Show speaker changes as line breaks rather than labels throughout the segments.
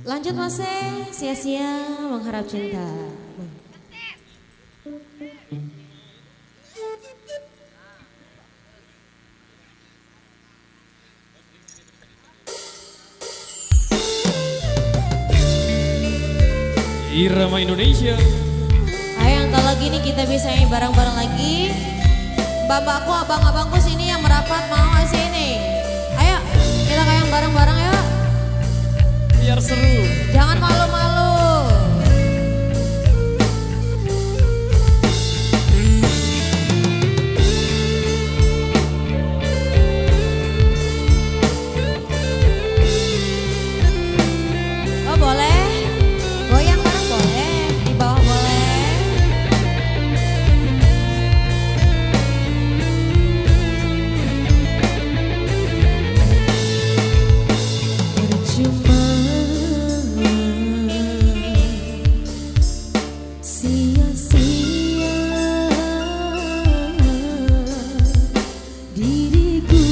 Lanjut Mas, sia-sia mengharap cinta.
Irama Indonesia.
Ayo yang lagi nih kita bisa nyanyi bareng-bareng lagi. Mbak-mbakku, abang-abangku sini yang merapat mau nggak sini? Ayo kita kayak bareng-bareng ya.
Biar seru.
Jangan malu-malu. Oh boleh, goyang bareng boleh, di bawah boleh. Percuma sia-sia diriku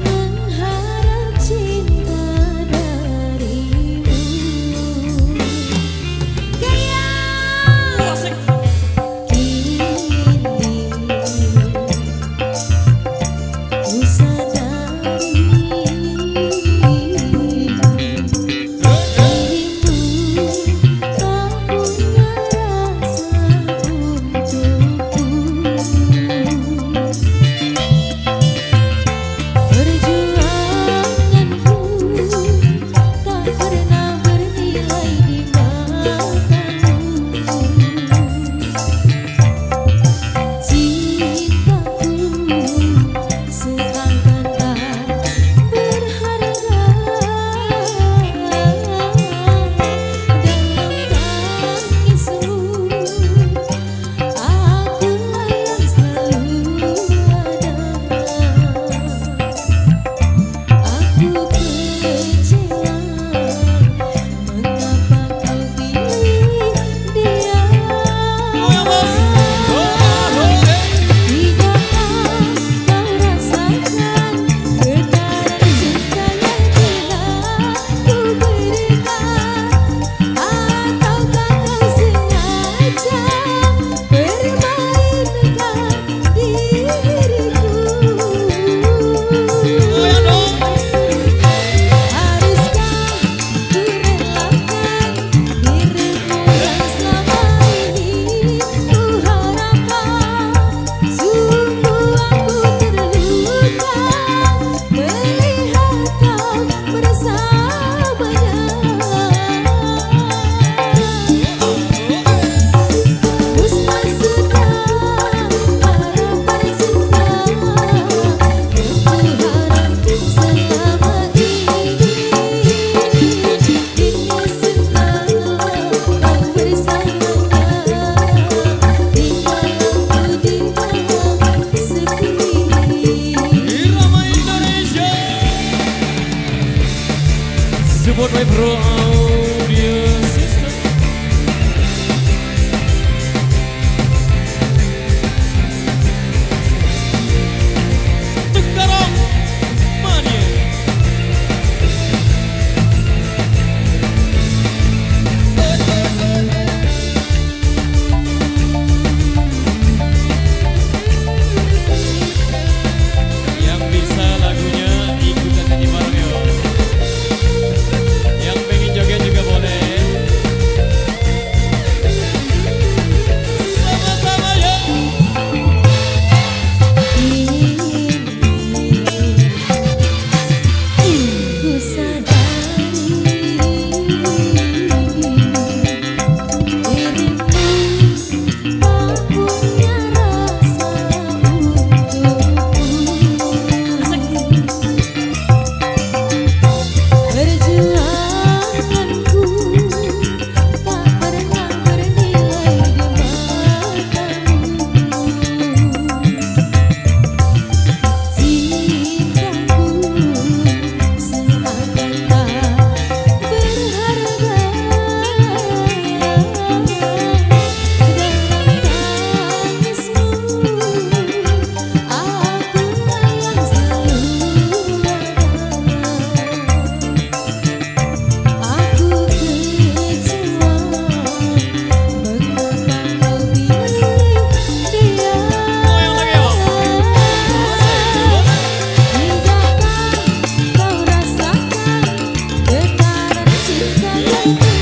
mengharap cinta darimu. Gaya kini ku sadari
Support by Pro Audio System. Tukarong Mania. Yang bisa lagunya ikutan nyanyi bareng ya. Yang pengen joget juga
Bye.